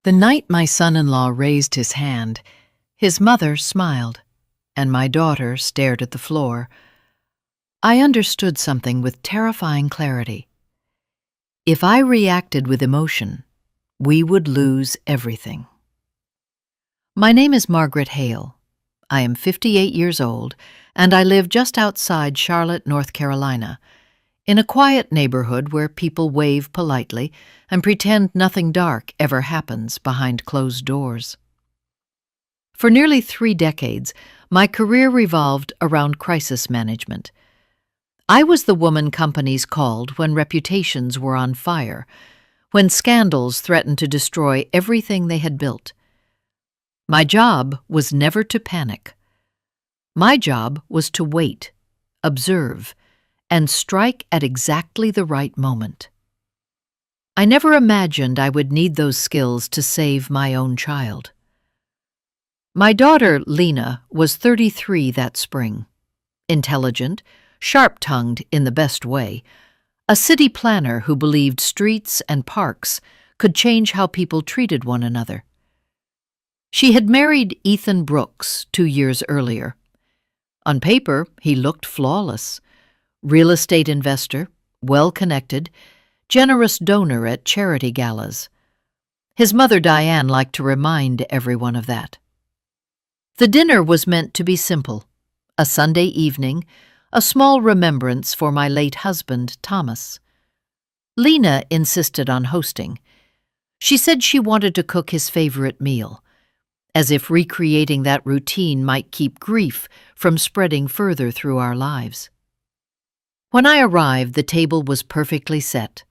The night my son-in-law raised his hand, his mother smiled, and my daughter stared at the floor. I understood something with terrifying clarity. If I reacted with emotion, we would lose everything. My name is Margaret Hale. I am 58 years old, and I live just outside Charlotte, North Carolina, in a quiet neighborhood where people wave politely and pretend nothing dark ever happens behind closed doors. For nearly 3 decades, my career revolved around crisis management. I was the woman companies called when reputations were on fire, when scandals threatened to destroy everything they had built. My job was never to panic. My job was to wait, observe, and strike at exactly the right moment. I never imagined I would need those skills to save my own child. My daughter, Lena, was 33 that spring. Intelligent, sharp-tongued in the best way, a city planner who believed streets and parks could change how people treated one another. She had married Ethan Brooks 2 years earlier. On paper, he looked flawless. Real estate investor, well-connected, generous donor at charity galas. His mother Diane liked to remind everyone of that. The dinner was meant to be simple, a Sunday evening, a small remembrance for my late husband, Thomas. Lena insisted on hosting. She said she wanted to cook his favorite meal, as if recreating that routine might keep grief from spreading further through our lives. When I arrived, the table was perfectly set.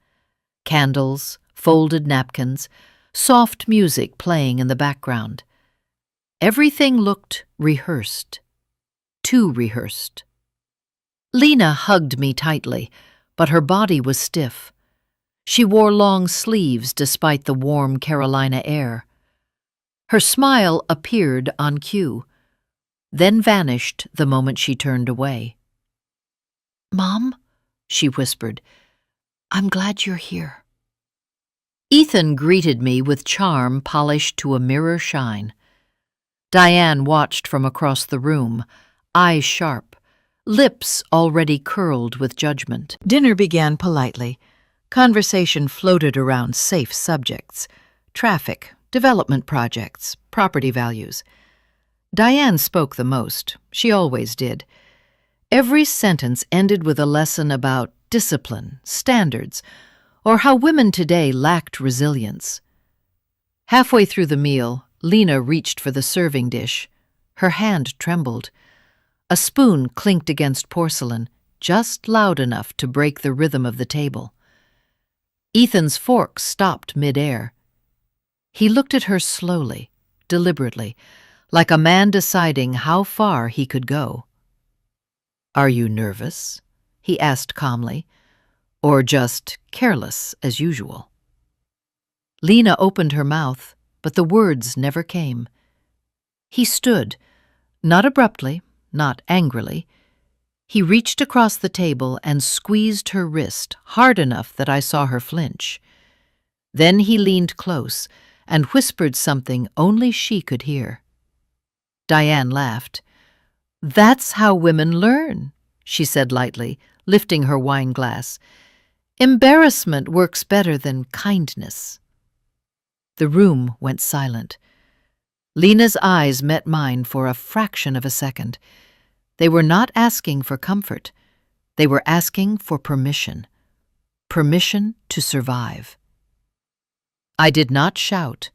Candles, folded napkins, soft music playing in the background. Everything looked rehearsed. Too rehearsed. Lena hugged me tightly, but her body was stiff. She wore long sleeves despite the warm Carolina air. Her smile appeared on cue, then vanished the moment she turned away. "Mom," she whispered, "I'm glad you're here." Ethan greeted me with charm polished to a mirror shine. Diane watched from across the room, eyes sharp, lips already curled with judgment. Dinner began politely. Conversation floated around safe subjects: traffic, development projects, property values. Diane spoke the most. She always did. Every sentence ended with a lesson about discipline, standards, or how women today lacked resilience. Halfway through the meal, Lena reached for the serving dish. Her hand trembled. A spoon clinked against porcelain, just loud enough to break the rhythm of the table. Ethan's fork stopped mid-air. He looked at her slowly, deliberately, like a man deciding how far he could go. "Are you nervous?" he asked calmly, "or just careless as usual?" Lena opened her mouth, but the words never came. He stood, not abruptly, not angrily. He reached across the table and squeezed her wrist hard enough that I saw her flinch. Then he leaned close and whispered something only she could hear. Diane laughed. "That's how women learn," she said lightly, lifting her wine glass. "Embarrassment works better than kindness." The room went silent. Lena's eyes met mine for a fraction of a second. They were not asking for comfort. They were asking for permission. Permission to survive. I did not shout.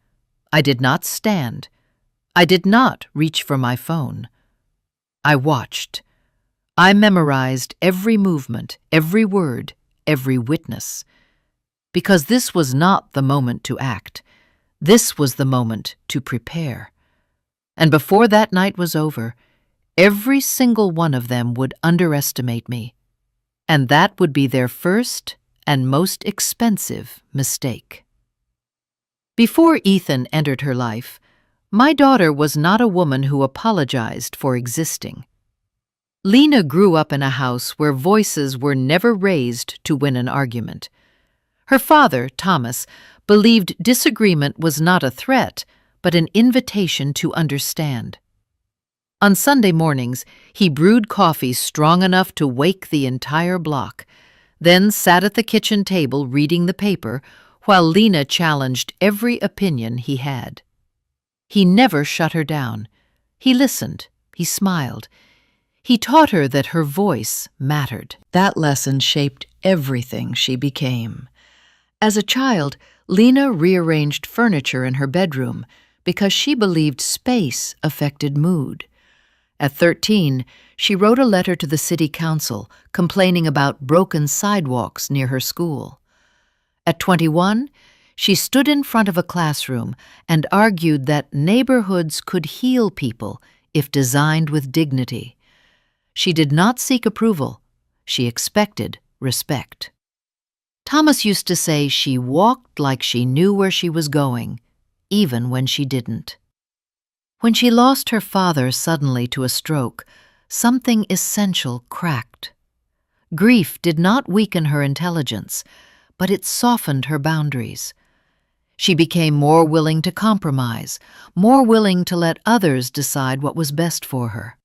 I did not stand. I did not reach for my phone. I watched. I memorized every movement, every word, every witness. Because this was not the moment to act. This was the moment to prepare. And before that night was over, every single one of them would underestimate me. And that would be their first and most expensive mistake. Before Ethan entered her life, my daughter was not a woman who apologized for existing. Lena grew up in a house where voices were never raised to win an argument. Her father, Thomas, believed disagreement was not a threat, but an invitation to understand. On Sunday mornings, he brewed coffee strong enough to wake the entire block, then sat at the kitchen table reading the paper while Lena challenged every opinion he had. He never shut her down. He listened. He smiled. He taught her that her voice mattered. That lesson shaped everything she became. As a child, Lena rearranged furniture in her bedroom because she believed space affected mood. At 13, she wrote a letter to the city council complaining about broken sidewalks near her school. At 21, she stood in front of a classroom and argued that neighborhoods could heal people if designed with dignity. She did not seek approval. She expected respect. Thomas used to say she walked like she knew where she was going, even when she didn't. When she lost her father suddenly to a stroke, something essential cracked. Grief did not weaken her intelligence, but it softened her boundaries. She became more willing to compromise, more willing to let others decide what was best for her.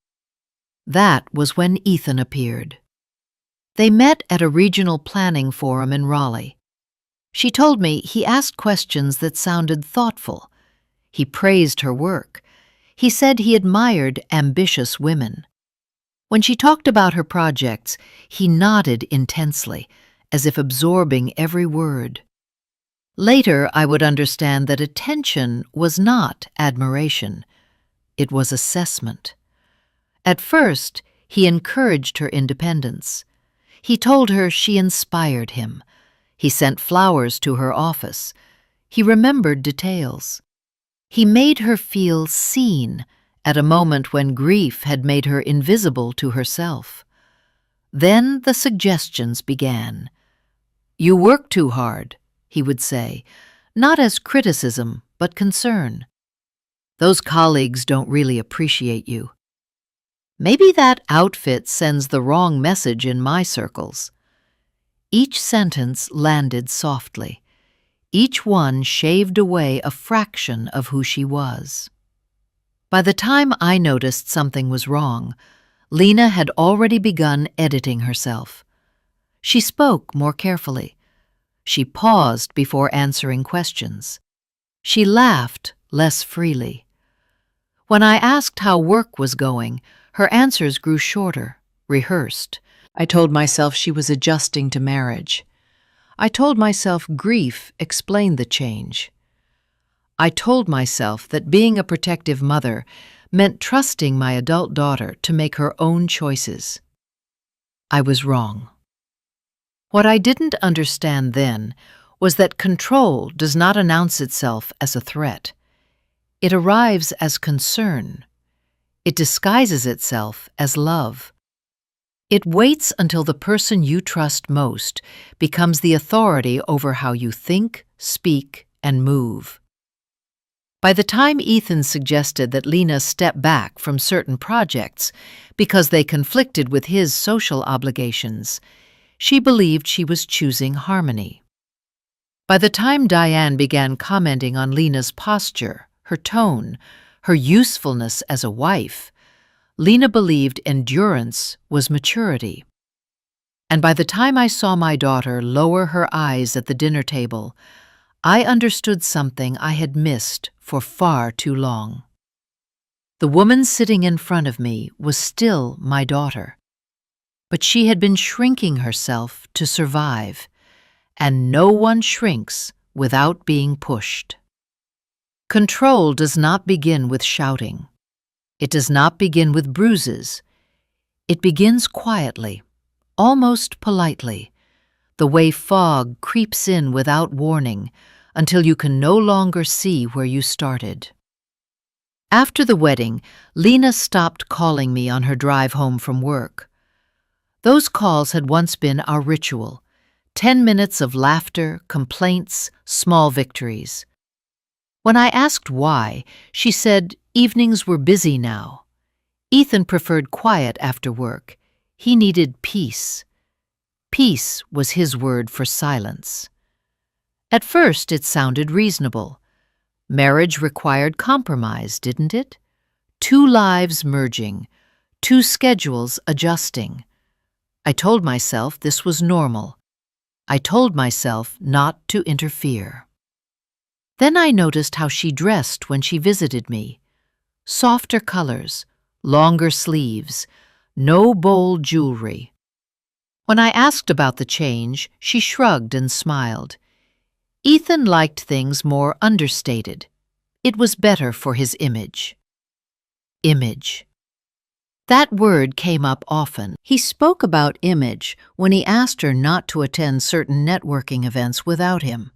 That was when Ethan appeared. They met at a regional planning forum in Raleigh. She told me he asked questions that sounded thoughtful. He praised her work. He said he admired ambitious women. When she talked about her projects, he nodded intensely, as if absorbing every word. Later, I would understand that attention was not admiration. It was assessment. At first, he encouraged her independence. He told her she inspired him. He sent flowers to her office. He remembered details. He made her feel seen at a moment when grief had made her invisible to herself. Then the suggestions began. "You work too hard," he would say, not as criticism, but concern. "Those colleagues don't really appreciate you. Maybe that outfit sends the wrong message in my circles." Each sentence landed softly. Each one shaved away a fraction of who she was. By the time I noticed something was wrong, Lena had already begun editing herself. She spoke more carefully. She paused before answering questions. She laughed less freely. When I asked how work was going, her answers grew shorter, rehearsed. I told myself she was adjusting to marriage. I told myself grief explained the change. I told myself that being a protective mother meant trusting my adult daughter to make her own choices. I was wrong. What I didn't understand then was that control does not announce itself as a threat. It arrives as concern. It disguises itself as love. It waits until the person you trust most becomes the authority over how you think, speak, and move. By the time Ethan suggested that Lena step back from certain projects because they conflicted with his social obligations, she believed she was choosing harmony. By the time Diane began commenting on Lena's posture, her tone, her usefulness as a wife, Lena believed endurance was maturity. And by the time I saw my daughter lower her eyes at the dinner table, I understood something I had missed for far too long. The woman sitting in front of me was still my daughter, but she had been shrinking herself to survive, and no one shrinks without being pushed. Control does not begin with shouting. It does not begin with bruises. It begins quietly, almost politely, the way fog creeps in without warning until you can no longer see where you started. After the wedding, Lena stopped calling me on her drive home from work. Those calls had once been our ritual, 10 minutes of laughter, complaints, small victories. When I asked why, she said evenings were busy now. Ethan preferred quiet after work. He needed peace. Peace was his word for silence. At first, it sounded reasonable. Marriage required compromise, didn't it? Two lives merging, two schedules adjusting. I told myself this was normal. I told myself not to interfere. Then I noticed how she dressed when she visited me. Softer colors, longer sleeves, no bold jewelry. When I asked about the change, she shrugged and smiled. Ethan liked things more understated. It was better for his image. Image. That word came up often. He spoke about image when he asked her not to attend certain networking events without him.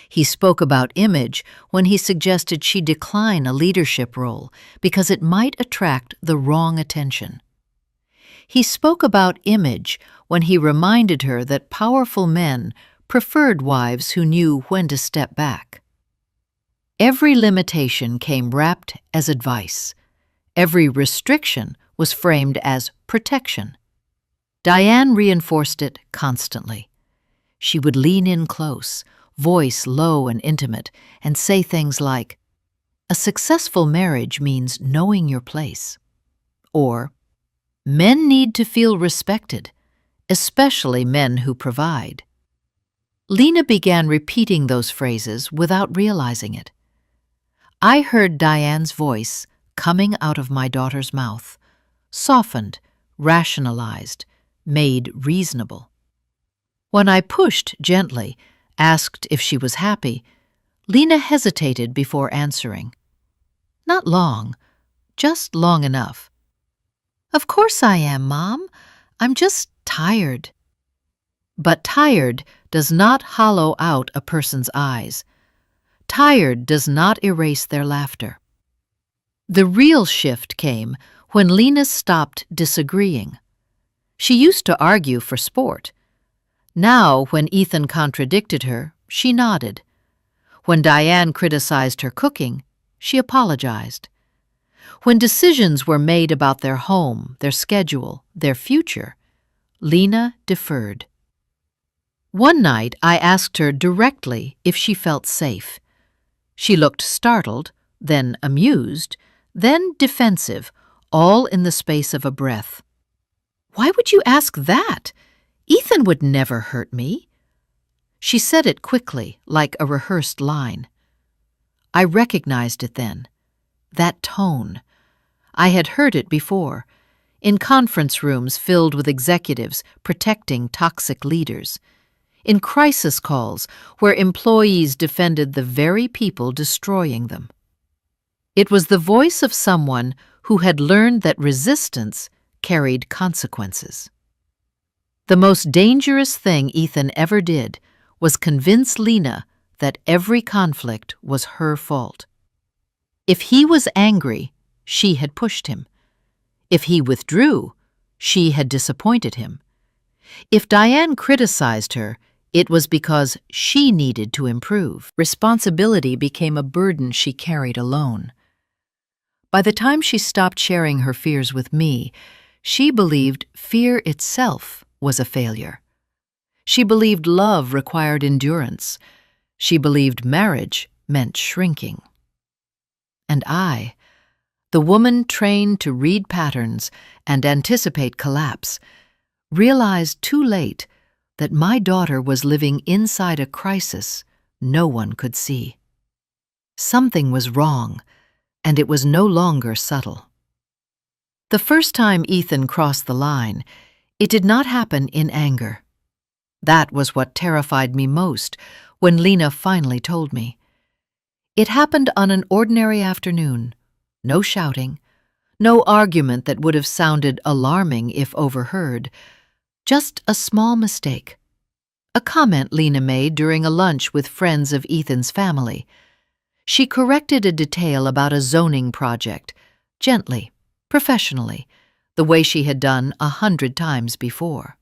He spoke about image when he suggested she decline a leadership role because it might attract the wrong attention. He spoke about image when he reminded her that powerful men preferred wives who knew when to step back. Every limitation came wrapped as advice. Every restriction was framed as protection. Diane reinforced it constantly. She would lean in close, voice low and intimate, and say things like, "A successful marriage means knowing your place." Or, "Men need to feel respected, especially men who provide." Lena began repeating those phrases without realizing it. I heard Diane's voice coming out of my daughter's mouth, softened, rationalized, made reasonable. When I pushed gently, asked if she was happy, Lena hesitated before answering. Not long, just long enough. "Of course I am, Mom. I'm just tired." But tired does not hollow out a person's eyes. Tired does not erase their laughter. The real shift came when Lena stopped disagreeing. She used to argue for sport. Now, when Ethan contradicted her, she nodded. When Diane criticized her cooking, she apologized. When decisions were made about their home, their schedule, their future, Lena deferred. One night, I asked her directly if she felt safe. She looked startled, then amused, then defensive, all in the space of a breath. "Why would you ask that? Ethan would never hurt me." She said it quickly, like a rehearsed line. I recognized it then. That tone. I had heard it before, in conference rooms filled with executives protecting toxic leaders, in crisis calls where employees defended the very people destroying them. It was the voice of someone who had learned that resistance carried consequences. The most dangerous thing Ethan ever did was convince Lena that every conflict was her fault. If he was angry, she had pushed him. If he withdrew, she had disappointed him. If Diane criticized her, it was because she needed to improve. Responsibility became a burden she carried alone. By the time she stopped sharing her fears with me, she believed fear itself was a failure. She believed love required endurance. She believed marriage meant shrinking. And I, the woman trained to read patterns and anticipate collapse, realized too late that my daughter was living inside a crisis no one could see. Something was wrong, and it was no longer subtle. The first time Ethan crossed the line, it did not happen in anger. That was what terrified me most when Lena finally told me. It happened on an ordinary afternoon. No shouting, no argument that would have sounded alarming if overheard, just a small mistake. A comment Lena made during a lunch with friends of Ethan's family. She corrected a detail about a zoning project, gently, professionally, the way she had done 100 times before.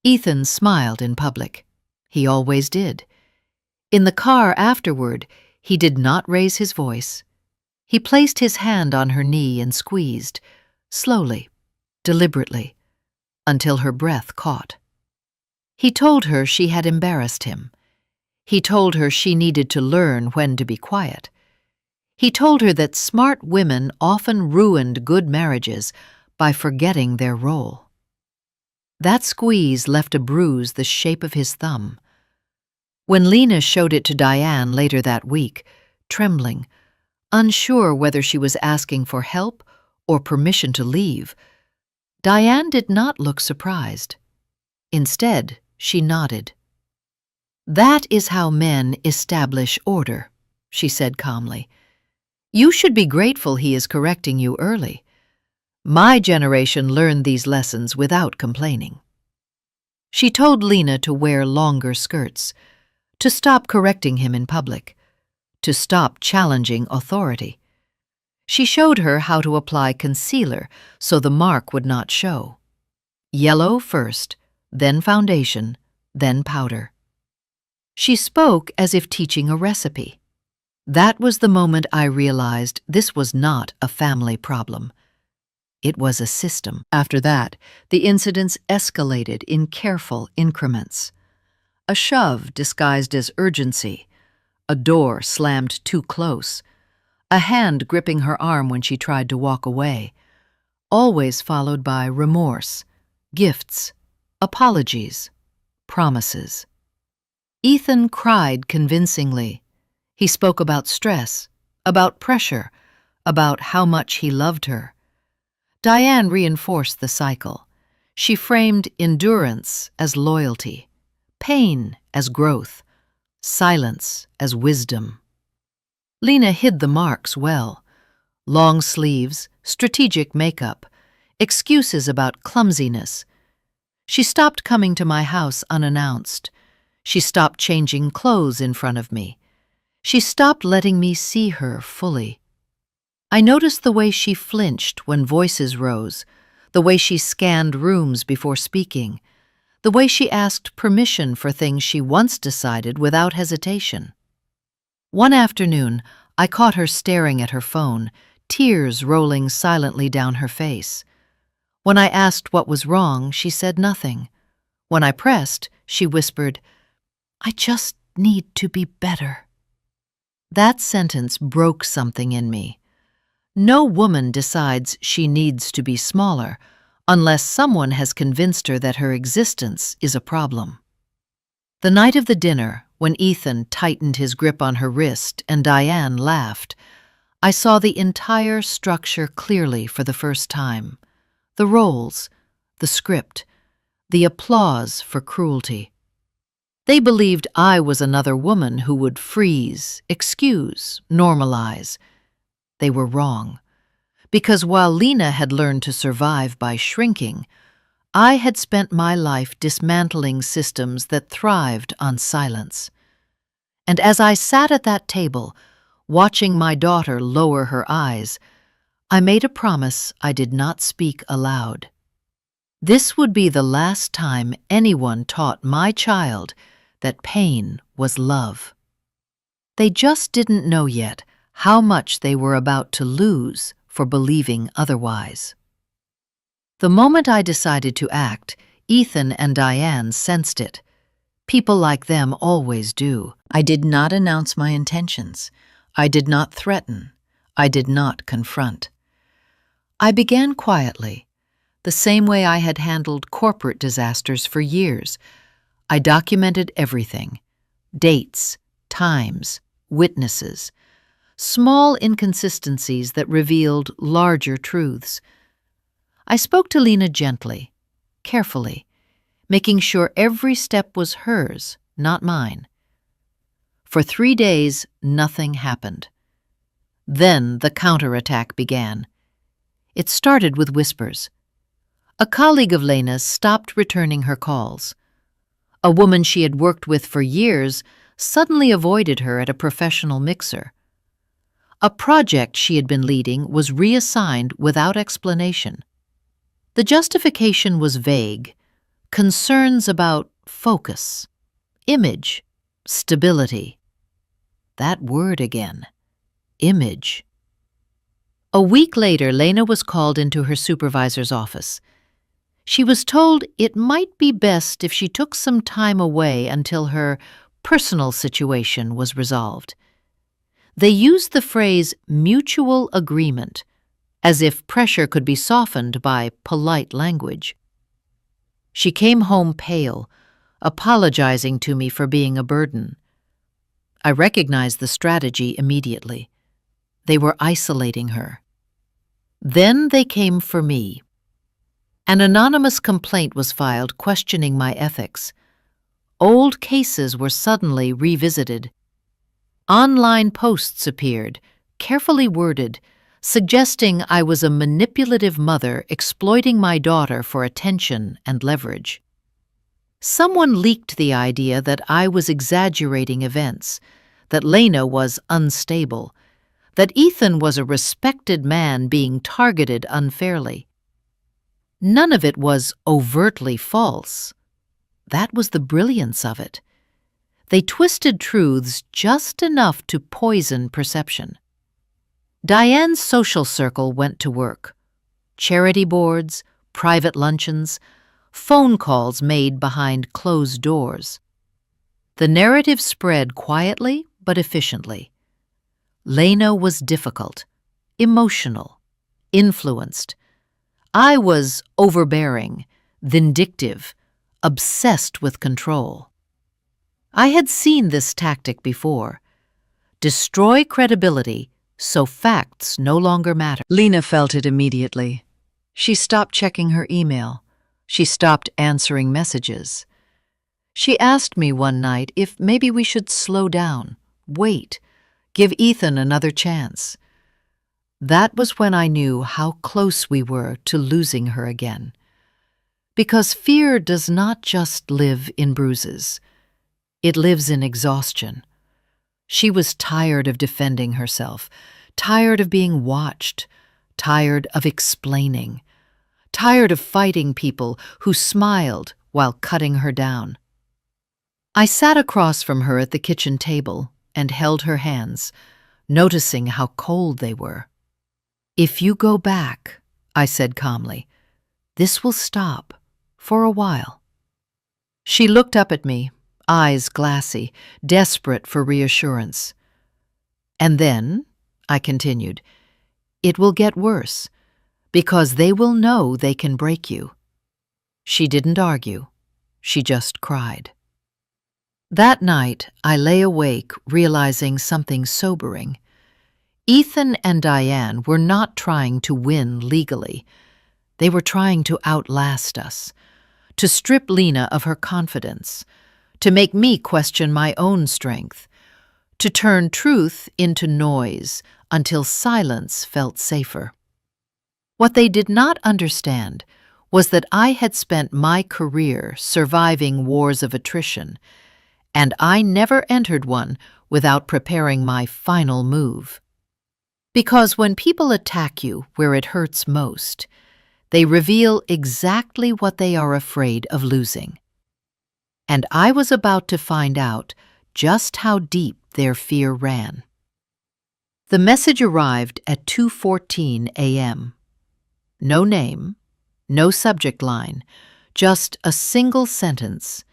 Ethan smiled in public. He always did. In the car afterward, he did not raise his voice. He placed his hand on her knee and squeezed, slowly, deliberately, until her breath caught. He told her she had embarrassed him. He told her she needed to learn when to be quiet. He told her that smart women often ruined good marriages by forgetting their role. That squeeze left a bruise the shape of his thumb. When Lena showed it to Diane later that week, trembling, unsure whether she was asking for help or permission to leave, Diane did not look surprised. Instead, she nodded. "That is how men establish order," she said calmly. "You should be grateful he is correcting you early. My generation learned these lessons without complaining." She told Lena to wear longer skirts, to stop correcting him in public, to stop challenging authority. She showed her how to apply concealer so the mark would not show. Yellow first, then foundation, then powder. She spoke as if teaching a recipe. That was the moment I realized this was not a family problem. It was a system. After that, the incidents escalated in careful increments. A shove disguised as urgency, a door slammed too close, a hand gripping her arm when she tried to walk away, always followed by remorse, gifts, apologies, promises. Ethan cried convincingly. He spoke about stress, about pressure, about how much he loved her. Diane reinforced the cycle. She framed endurance as loyalty, pain as growth, silence as wisdom. Lena hid the marks well. Long sleeves, strategic makeup, excuses about clumsiness. She stopped coming to my house unannounced. She stopped changing clothes in front of me. She stopped letting me see her fully. I noticed the way she flinched when voices rose, the way she scanned rooms before speaking, the way she asked permission for things she once decided without hesitation. One afternoon, I caught her staring at her phone, tears rolling silently down her face. When I asked what was wrong, she said nothing. When I pressed, she whispered, "I just need to be better." That sentence broke something in me. No woman decides she needs to be smaller unless someone has convinced her that her existence is a problem. The night of the dinner, when Ethan tightened his grip on her wrist and Diane laughed, I saw the entire structure clearly for the first time. The roles, the script, the applause for cruelty. They believed I was another woman who would freeze, excuse, normalize. They were wrong. Because while Lena had learned to survive by shrinking, I had spent my life dismantling systems that thrived on silence. And as I sat at that table, watching my daughter lower her eyes, I made a promise I did not speak aloud. This would be the last time anyone taught my child that pain was love. They just didn't know yet how much they were about to lose for believing otherwise. The moment I decided to act, Ethan and Diane sensed it. People like them always do. I did not announce my intentions. I did not threaten. I did not confront. I began quietly, the same way I had handled corporate disasters for years. I documented everything: dates, times, witnesses, small inconsistencies that revealed larger truths. I spoke to Lena gently, carefully, making sure every step was hers, not mine. For 3 days, nothing happened. Then the counterattack began. It started with whispers. A colleague of Lena's stopped returning her calls. A woman she had worked with for years suddenly avoided her at a professional mixer. A project she had been leading was reassigned without explanation. The justification was vague: concerns about focus, image, stability. That word again, image. A week later, Lena was called into her supervisor's office. She was told it might be best if she took some time away until her personal situation was resolved. They used the phrase mutual agreement, as if pressure could be softened by polite language. She came home pale, apologizing to me for being a burden. I recognized the strategy immediately. They were isolating her. Then they came for me. An anonymous complaint was filed questioning my ethics. Old cases were suddenly revisited. Online posts appeared, carefully worded, suggesting I was a manipulative mother exploiting my daughter for attention and leverage. Someone leaked the idea that I was exaggerating events, that Lena was unstable, that Ethan was a respected man being targeted unfairly. None of it was overtly false. That was the brilliance of it. They twisted truths just enough to poison perception. Diane's social circle went to work. Charity boards, private luncheons, phone calls made behind closed doors. The narrative spread quietly but efficiently. Lena was difficult, emotional, influenced. I was overbearing, vindictive, obsessed with control. I had seen this tactic before. Destroy credibility so facts no longer matter. Lena felt it immediately. She stopped checking her email. She stopped answering messages. She asked me one night if maybe we should slow down, wait, give Ethan another chance. That was when I knew how close we were to losing her again. Because fear does not just live in bruises. It lives in exhaustion. She was tired of defending herself, tired of being watched, tired of explaining, tired of fighting people who smiled while cutting her down. I sat across from her at the kitchen table and held her hands, noticing how cold they were. "If you go back," I said calmly, "this will stop for a while." She looked up at me, eyes glassy, desperate for reassurance. "And then," I continued, "it will get worse, because they will know they can break you." She didn't argue. She just cried. That night, I lay awake realizing something sobering. Ethan and Diane were not trying to win legally. They were trying to outlast us, to strip Lena of her confidence, to make me question my own strength, to turn truth into noise until silence felt safer. What they did not understand was that I had spent my career surviving wars of attrition, and I never entered one without preparing my final move. Because when people attack you where it hurts most, they reveal exactly what they are afraid of losing. And I was about to find out just how deep their fear ran. The message arrived at 2:14 a.m. No name, no subject line, just a single sentence.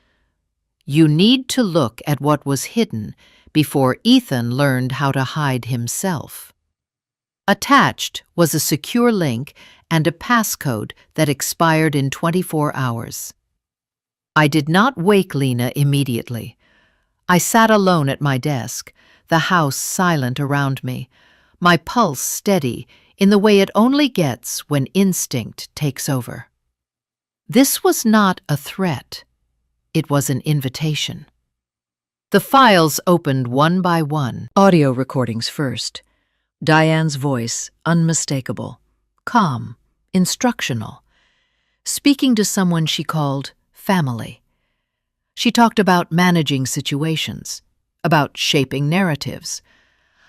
"You need to look at what was hidden before Ethan learned how to hide himself." Attached was a secure link and a passcode that expired in 24 hours. I did not wake Lena immediately. I sat alone at my desk, the house silent around me, my pulse steady in the way it only gets when instinct takes over. This was not a threat. It was an invitation. The files opened one by one. Audio recordings first. Diane's voice, unmistakable, calm, instructional, speaking to someone she called family. She talked about managing situations, about shaping narratives,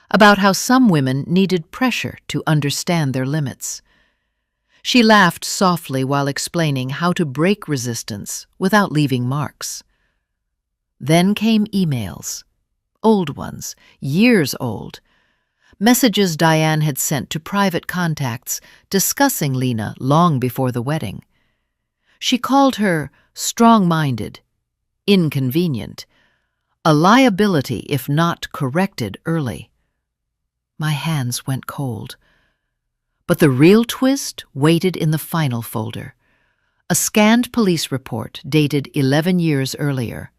about how some women needed pressure to understand their limits. She laughed softly while explaining how to break resistance without leaving marks. Then came emails, old ones, years old, messages Diane had sent to private contacts discussing Lena long before the wedding. She called her strong-minded, inconvenient, a liability if not corrected early. My hands went cold. But the real twist waited in the final folder. A scanned police report dated 11 years earlier.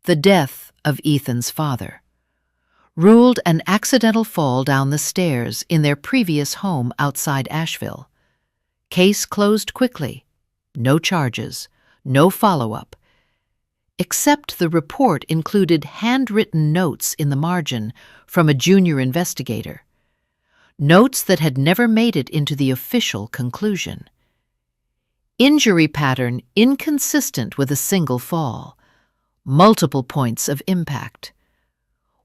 The death of Ethan's father. Ruled an accidental fall down the stairs in their previous home outside Asheville. Case closed quickly. No charges. No follow-up. Except the report included handwritten notes in the margin from a junior investigator. Notes that had never made it into the official conclusion. Injury pattern inconsistent with a single fall. Multiple points of impact.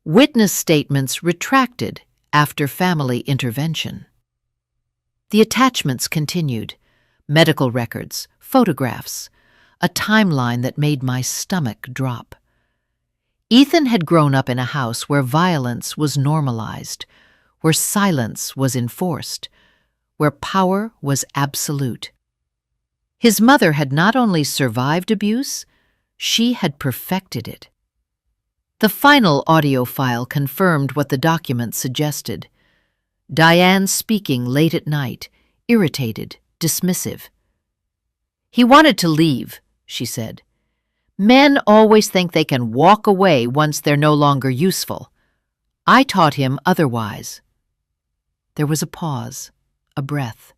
Witness statements retracted after family intervention. The attachments continued. Medical records, photographs, a timeline that made my stomach drop. Ethan had grown up in a house where violence was normalized, where silence was enforced, where power was absolute. His mother had not only survived abuse, she had perfected it. The final audio file confirmed what the document suggested. Diane speaking late at night, irritated, dismissive. "He wanted to leave," she said. "Men always think they can walk away once they're no longer useful. I taught him otherwise." There was a pause, a breath.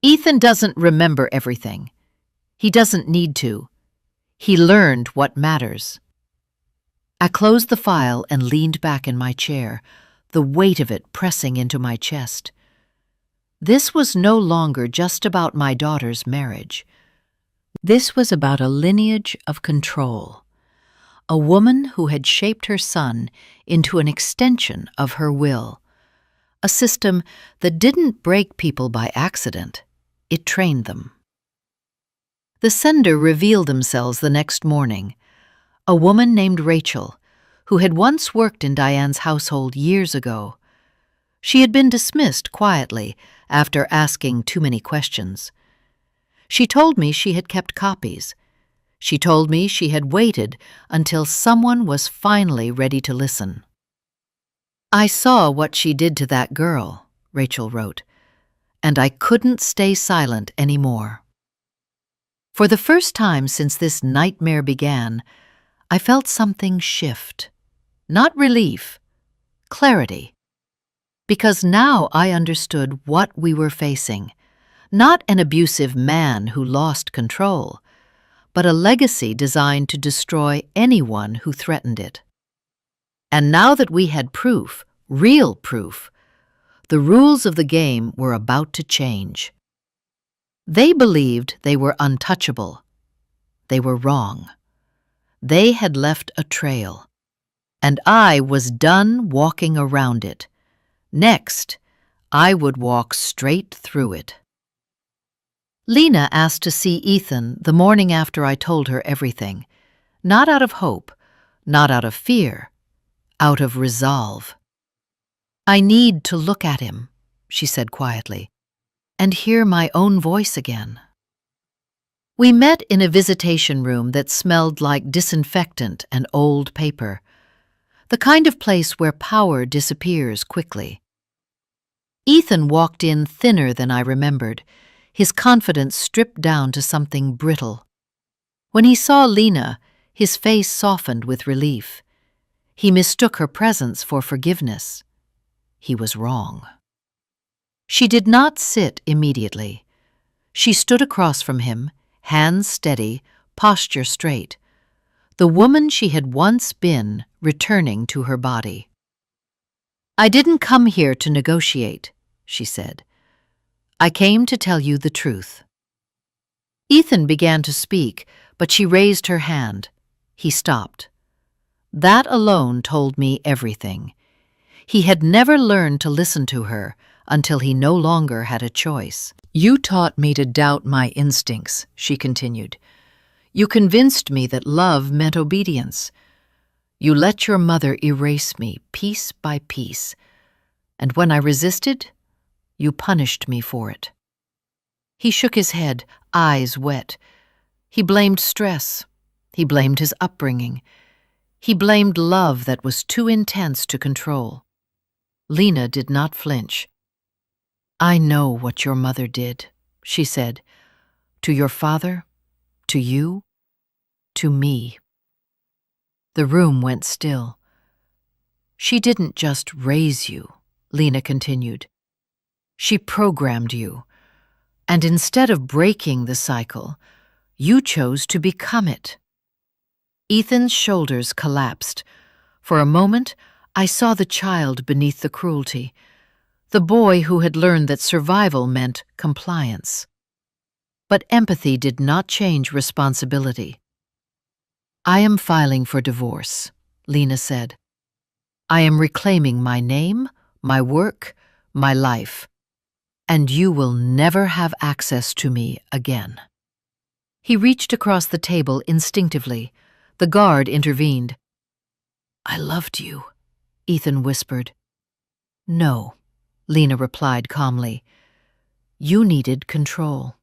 "Ethan doesn't remember everything. He doesn't need to. He learned what matters." I closed the file and leaned back in my chair, the weight of it pressing into my chest. This was no longer just about my daughter's marriage. This was about a lineage of control, a woman who had shaped her son into an extension of her will, a system that didn't break people by accident, it trained them. The sender revealed themselves the next morning, a woman named Rachel, who had once worked in Diane's household years ago. She had been dismissed quietly after asking too many questions. She told me she had kept copies. She told me she had waited until someone was finally ready to listen. "I saw what she did to that girl," Rachel wrote, "and I couldn't stay silent anymore." For the first time since this nightmare began, I felt something shift. Not relief, clarity. Because now I understood what we were facing. Not an abusive man who lost control, but a legacy designed to destroy anyone who threatened it. And now that we had proof, real proof, the rules of the game were about to change. They believed they were untouchable. They were wrong. They had left a trail, and I was done walking around it. Next, I would walk straight through it. Lena asked to see Ethan the morning after I told her everything, not out of hope, not out of fear, out of resolve. "I need to look at him," she said quietly, "and hear my own voice again." We met in a visitation room that smelled like disinfectant and old paper, the kind of place where power disappears quickly. Ethan walked in thinner than I remembered, his confidence stripped down to something brittle. When he saw Lena, his face softened with relief. He mistook her presence for forgiveness. He was wrong. She did not sit immediately. She stood across from him, hands steady, posture straight, the woman she had once been returning to her body. "I didn't come here to negotiate," she said. "I came to tell you the truth." Ethan began to speak, but she raised her hand. He stopped. That alone told me everything. He had never learned to listen to her until he no longer had a choice. "You taught me to doubt my instincts," she continued. "You convinced me that love meant obedience. You let your mother erase me piece by piece, and when I resisted, you punished me for it." He shook his head, eyes wet. He blamed stress. He blamed his upbringing. He blamed love that was too intense to control. Lena did not flinch. "I know what your mother did," she said. "To your father, to you, to me." The room went still. "She didn't just raise you," Lena continued. "She programmed you. And instead of breaking the cycle, you chose to become it." Ethan's shoulders collapsed. For a moment, I saw the child beneath the cruelty, the boy who had learned that survival meant compliance. But empathy did not change responsibility. "I am filing for divorce," Lena said. "I am reclaiming my name, my work, my life, and you will never have access to me again." He reached across the table instinctively. The guard intervened. "I loved you," Ethan whispered. "No," Lena replied calmly. "You needed control.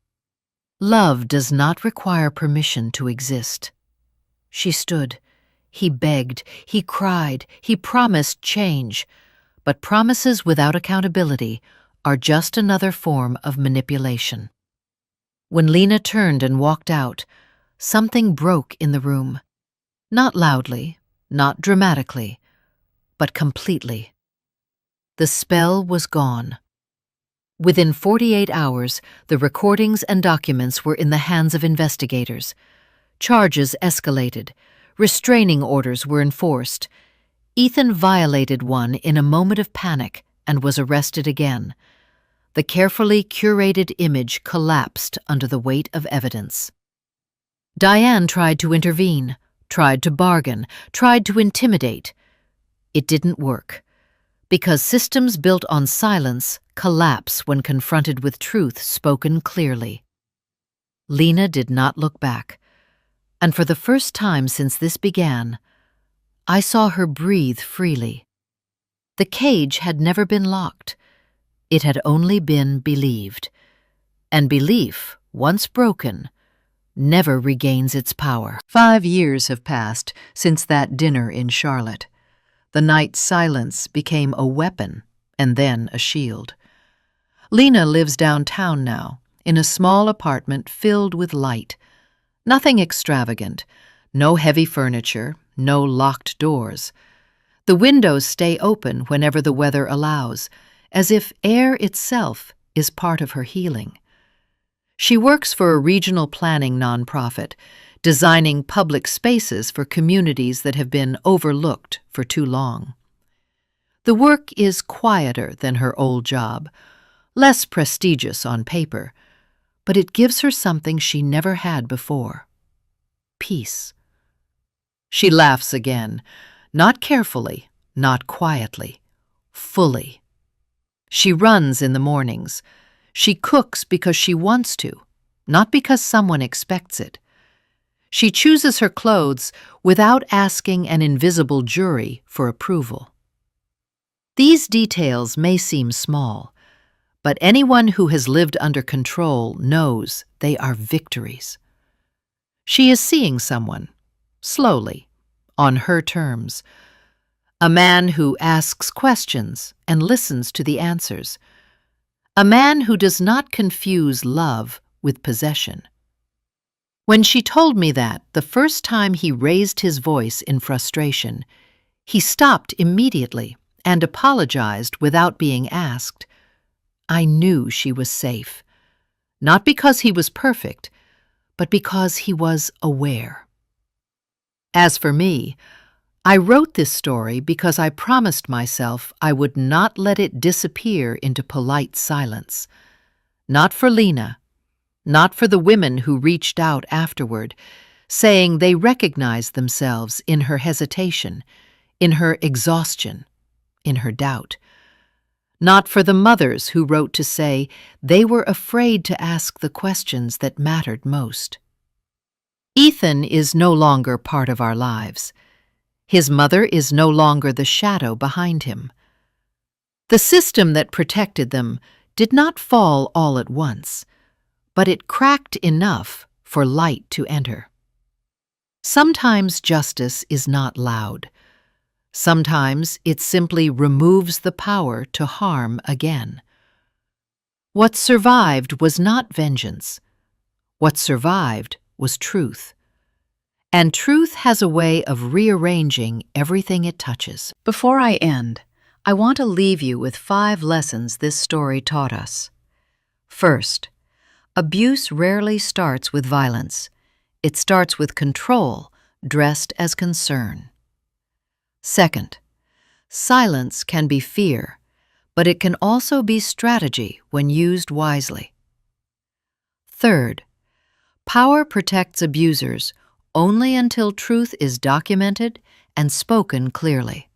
Love does not require permission to exist." She stood. He begged, he cried, he promised change. But promises without accountability are just another form of manipulation. When Lena turned and walked out, something broke in the room. Not loudly, not dramatically, but completely. The spell was gone. Within 48 hours, the recordings and documents were in the hands of investigators. Charges escalated. Restraining orders were enforced. Ethan violated one in a moment of panic and was arrested again. The carefully curated image collapsed under the weight of evidence. Diane tried to intervene, tried to bargain, tried to intimidate. It didn't work, because systems built on silence collapse when confronted with truth spoken clearly. Lena did not look back, and for the first time since this began, I saw her breathe freely. The cage had never been locked. It had only been believed. And belief, once broken, never regains its power. 5 years have passed since that dinner in Charlotte. The night's silence became a weapon and then a shield. Lena lives downtown now, in a small apartment filled with light. Nothing extravagant, no heavy furniture, no locked doors. The windows stay open whenever the weather allows, as if air itself is part of her healing. She works for a regional planning nonprofit, designing public spaces for communities that have been overlooked for too long. The work is quieter than her old job, less prestigious on paper, but it gives her something she never had before: peace. She laughs again, not carefully, not quietly, fully. She runs in the mornings. She cooks because she wants to, not because someone expects it. She chooses her clothes without asking an invisible jury for approval. These details may seem small, but anyone who has lived under control knows they are victories. She is seeing someone, slowly, on her terms. A man who asks questions and listens to the answers. A man who does not confuse love with possession. When she told me that the first time he raised his voice in frustration, he stopped immediately and apologized without being asked, I knew she was safe. Not because he was perfect, but because he was aware. As for me, I wrote this story because I promised myself I would not let it disappear into polite silence. Not for Lena, not for the women who reached out afterward, saying they recognized themselves in her hesitation, in her exhaustion, in her doubt. Not for the mothers who wrote to say they were afraid to ask the questions that mattered most. Ethan is no longer part of our lives. His mother is no longer the shadow behind him. The system that protected them did not fall all at once, but it cracked enough for light to enter. Sometimes justice is not loud. Sometimes it simply removes the power to harm again. What survived was not vengeance. What survived was truth. And truth has a way of rearranging everything it touches. Before I end, I want to leave you with 5 lessons this story taught us. First, abuse rarely starts with violence. It starts with control, dressed as concern. Second, silence can be fear, but it can also be strategy when used wisely. Third, power protects abusers only until truth is documented and spoken clearly.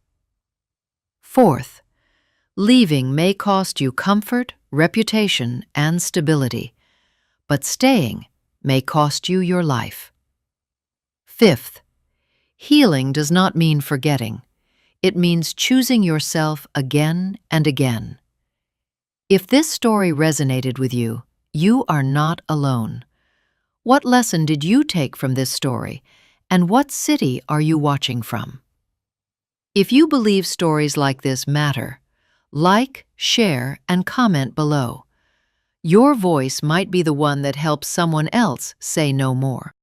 Fourth, leaving may cost you comfort, reputation, and stability, but staying may cost you your life. Fifth, healing does not mean forgetting. It means choosing yourself again and again. If this story resonated with you, you are not alone. What lesson did you take from this story, and what city are you watching from? If you believe stories like this matter, like, share, and comment below. Your voice might be the one that helps someone else say no more.